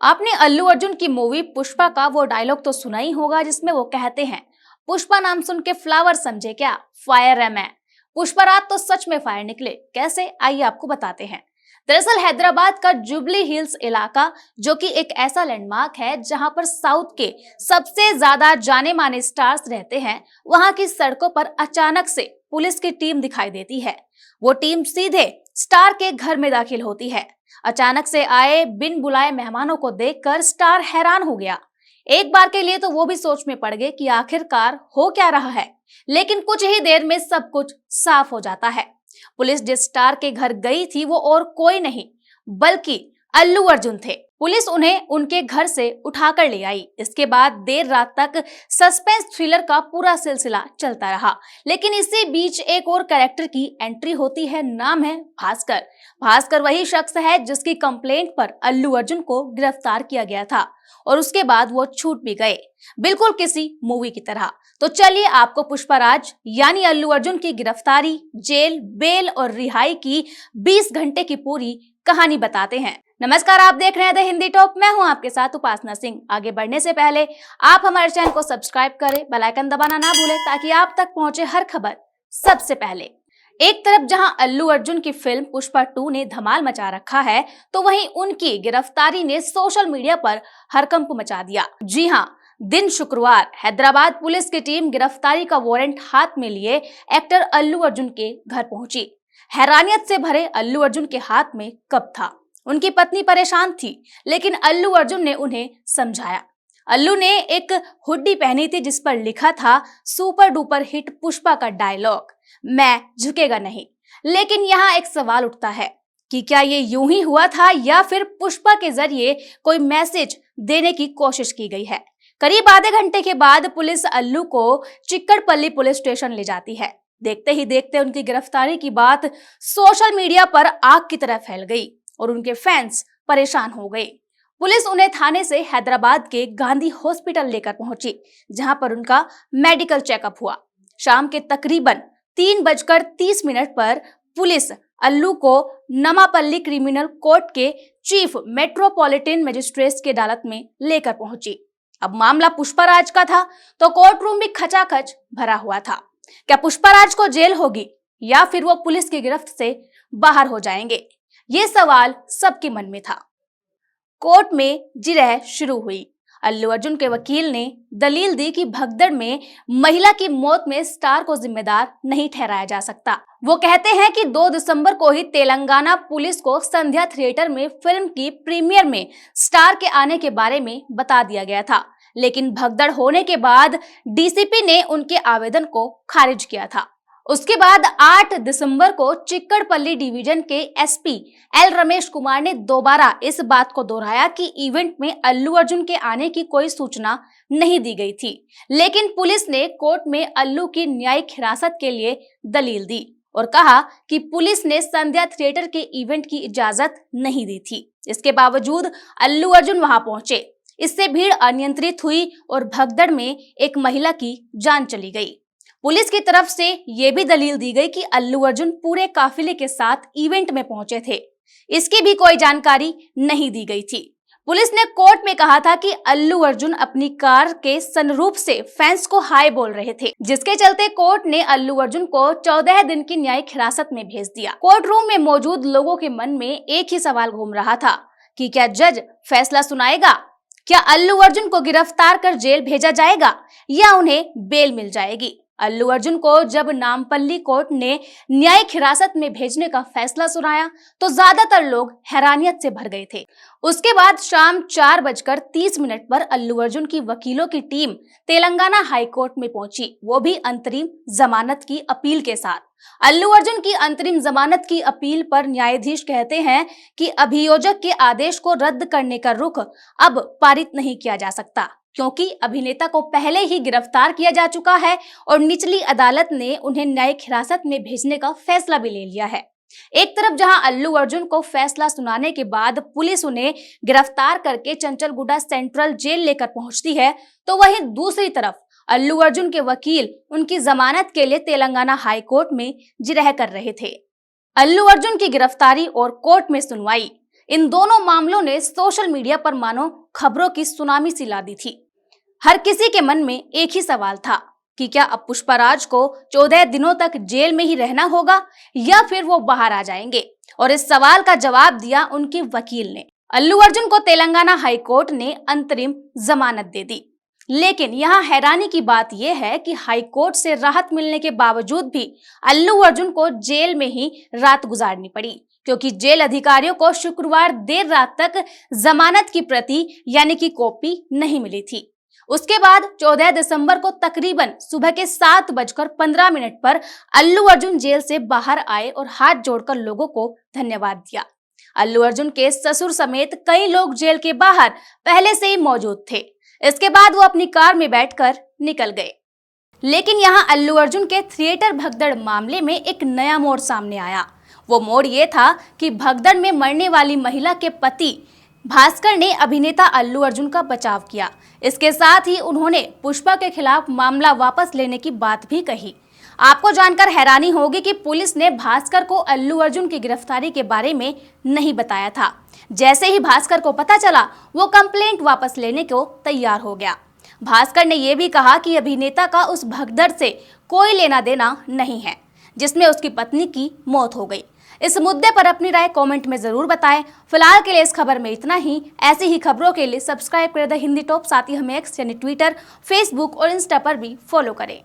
आपने अल्लू अर्जुन की मूवी पुष्पा का वो डायलॉग तो सुना ही होगा जिसमें वो कहते हैं, पुष्पा नाम सुन के फ्लावर समझे क्या, फायर है मैं। पुष्पा रात तो सच में फायर निकले, कैसे आइए आपको बताते हैं। दरअसल हैदराबाद का जुबली हिल्स इलाका, जो कि एक ऐसा लैंडमार्क है जहां पर साउथ के सबसे ज्यादा जाने माने स्टार्स रहते हैं, वहां की सड़कों पर अचानक से पुलिस की टीम दिखाई देती है। वो टीम सीधे स्टार के घर में दाखिल होती है। अचानक से आए बिन बुलाए मेहमानों को देखकर स्टार हैरान हो गया। एक बार के लिए तो वो भी सोच में पड़ गए कि आखिरकार हो क्या रहा है, लेकिन कुछ ही देर में सब कुछ साफ हो जाता है। पुलिस जिस स्टार के घर गई थी वो और कोई नहीं बल्कि अल्लू अर्जुन थे। पुलिस उन्हें उनके घर से उठाकर ले आई। इसके बाद देर रात तक सस्पेंस थ्रिलर का पूरा सिलसिला चलता रहा, लेकिन इसी बीच एक और कैरेक्टर की एंट्री होती है। नाम है भास्कर। भास्कर वही शख्स है जिसकी कंप्लेंट पर अल्लू अर्जुन को गिरफ्तार किया गया था और उसके बाद वो छूट भी गए, बिल्कुल किसी मूवी की तरह। तो चलिए आपको पुष्पराज यानी अल्लू अर्जुन की गिरफ्तारी, जेल, बेल और रिहाई की 20 घंटे की पूरी कहानी बताते हैं। नमस्कार, आप देख रहे हैं द हिंदी टॉप। मैं हूं आपके साथ उपासना सिंह। आगे बढ़ने से पहले आप हमारे चैनल को सब्सक्राइब करें, बेल आइकन दबाना ना भूलें ताकि आप तक पहुंचे हर खबर सबसे पहले। एक तरफ जहां अल्लू अर्जुन की फिल्म पुष्पा 2 ने धमाल मचा रखा है, तो वहीं उनकी गिरफ्तारी ने सोशल मीडिया पर हड़कंप मचा दिया। जी हां, दिन शुक्रवार हैदराबाद पुलिस की टीम गिरफ्तारी का वारंट हाथ में लिए एक्टर अल्लू अर्जुन के घर पहुंची। हैरानियत से भरे अल्लू अर्जुन के हाथ में कप था। उनकी पत्नी परेशान थी, लेकिन अल्लू अर्जुन ने उन्हें समझाया। अल्लू ने एक हुड्डी पहनी थी जिस पर लिखा था सुपर डुपर हिट पुष्पा का डायलॉग, मैं झुकेगा नहीं। लेकिन यहाँ एक सवाल उठता है कि क्या ये यूं ही हुआ था या फिर पुष्पा के जरिए कोई मैसेज देने की कोशिश की गई है। करीब आधे घंटे के बाद पुलिस अल्लू को चिक्कड़पल्ली पुलिस स्टेशन ले जाती है। देखते ही देखते उनकी गिरफ्तारी की बात सोशल मीडिया पर आग की तरह फैल गई और उनके फैंस परेशान हो गए। पुलिस उन्हें थाने से हैदराबाद के गांधी हॉस्पिटल लेकर पहुंची, जहां पर उनका मेडिकल चेकअप हुआ। शाम के तकरीबन 3:30 पर पुलिस अल्लू को नमापल्ली क्रिमिनल कोर्ट के चीफ मेट्रोपॉलिटन मजिस्ट्रेट की अदालत में लेकर पहुंची। अब मामला पुष्पराज का था, तो कोर्ट रूम भी खचाखच भरा हुआ था। क्या पुष्पराज को जेल होगी या फिर वो पुलिस की गिरफ्त से बाहर हो जाएंगे, ये सवाल सबके मन में था। कोर्ट में जिरह शुरू हुई। अल्लू अर्जुन के वकील ने दलील दी कि भगदड़ में महिला की मौत में स्टार को जिम्मेदार नहीं ठहराया जा सकता। वो कहते हैं कि 2 दिसंबर को ही तेलंगाना पुलिस को संध्या थिएटर में फिल्म की प्रीमियर में स्टार के आने के बारे में बता दिया गया था, लेकिन भगदड़ होने के बाद डीसीपी ने उनके आवेदन को खारिज किया था। उसके बाद 8 दिसंबर को चिक्कड़पल्ली डिवीजन के एसपी एल रमेश कुमार ने दोबारा इस बात को दोहराया कि इवेंट में अल्लू अर्जुन के आने की कोई सूचना नहीं दी गई थी, लेकिन पुलिस ने कोर्ट में अल्लू की न्यायिक हिरासत के लिए दलील दी और कहा कि पुलिस ने संध्या थिएटर के इवेंट की इजाजत नहीं दी थी। इसके बावजूद अल्लू अर्जुन वहां पहुंचे। इससे भीड़ अनियंत्रित हुई और भगदड़ में एक महिला की जान चली गई। पुलिस की तरफ से यह भी दलील दी गई कि अल्लू अर्जुन पूरे काफिले के साथ इवेंट में पहुंचे थे। इसकी भी कोई जानकारी नहीं दी गई थी। पुलिस ने कोर्ट में कहा था कि अल्लू अर्जुन अपनी कार के सनरूफ से फैंस को हाय बोल रहे थे, जिसके चलते कोर्ट ने अल्लू अर्जुन को 14 दिन की न्यायिक हिरासत में भेज दिया। कोर्ट रूम में मौजूद लोगों के मन में एक ही सवाल घूम रहा था कि क्या जज फैसला सुनाएगा? क्या अल्लू अर्जुन को गिरफ्तार कर जेल भेजा जाएगा या उन्हें बेल मिल जाएगी? अल्लू अर्जुन को जब नामपल्ली कोर्ट ने न्यायिक हिरासत में भेजने का फैसला सुनाया तो ज्यादातर लोग हैरानियत से भर गए थे। उसके बाद शाम 4:30 पर अल्लू अर्जुन की वकीलों की टीम तेलंगाना हाई कोर्ट में पहुंची, वो भी अंतरिम जमानत की अपील के साथ। अल्लू अर्जुन की अंतरिम जमानत की अपील पर न्यायाधीश कहते हैं कि अभियोजक के आदेश को रद्द करने का रुख अब पारित नहीं किया जा सकता, क्योंकि अभिनेता को पहले ही गिरफ्तार किया जा चुका है और निचली अदालत ने उन्हें न्यायिक हिरासत में भेजने का फैसला भी ले लिया है। एक तरफ जहां अल्लू अर्जुन को फैसला सुनाने के बाद पुलिस उन्हें गिरफ्तार करके चंचलगुडा सेंट्रल जेल लेकर पहुंचती है, तो वहीं दूसरी तरफ अल्लू अर्जुन के वकील उनकी जमानत के लिए तेलंगाना हाई कोर्ट में जिरह कर रहे थे। अल्लू अर्जुन की गिरफ्तारी और कोर्ट में सुनवाई, इन दोनों मामलों ने सोशल मीडिया पर मानो खबरों की सुनामी सी ला दी थी। हर किसी के मन में एक ही सवाल था कि क्या अब पुष्पराज को 14 दिनों तक जेल में ही रहना होगा या फिर वो बाहर आ जाएंगे। और इस सवाल का जवाब दिया उनके वकील ने। अल्लू अर्जुन को तेलंगाना हाई कोर्ट ने अंतरिम जमानत दे दी। लेकिन यहाँ हैरानी की बात यह है कि हाई कोर्ट से राहत मिलने के बावजूद भी अल्लू अर्जुन को जेल में ही रात गुजारनी पड़ी, क्योंकि जेल अधिकारियों को शुक्रवार देर रात तक जमानत की प्रति यानी कि कॉपी नहीं मिली थी। उसके बाद 14 दिसंबर को तकरीबन सुबह के 7:15 पर अल्लू अर्जुन जेल से बाहर आए और हाथ जोड़कर लोगों को धन्यवाद दिया। अल्लू अर्जुन के ससुर समेत कई लोग जेल के बाहर पहले से ही मौजूद थे। इसके बाद वो अपनी कार में बैठकर निकल गए। लेकिन यहाँ अल्लू अर्जुन के थिएटर भगदड़ मामले में एक नया मोड़ सामने आया। वो मोड़ ये था कि भगदड़ में मरने वाली महिला के पति भास्कर ने अभिनेता अल्लू अर्जुन का बचाव किया। इसके साथ ही उन्होंने पुष्पा के खिलाफ मामला वापस लेने की बात भी कही। आपको जानकर हैरानी होगी कि पुलिस ने भास्कर को अल्लू अर्जुन की गिरफ्तारी के बारे में नहीं बताया था। जैसे ही भास्कर को पता चला, वो कंप्लेंट वापस लेने को तैयार हो गया। भास्कर ने यह भी कहा कि अभिनेता का उस भगदड़ से कोई लेना देना नहीं है जिसमें उसकी पत्नी की मौत हो गई। इस मुद्दे पर अपनी राय कमेंट में जरूर बताएं। फिलहाल के लिए इस खबर में इतना ही। ऐसी ही खबरों के लिए सब्सक्राइब करें द हिंदी टॉप। साथ ही हमें एक्स यानी ट्विटर, फेसबुक और इंस्टा पर भी फॉलो करें।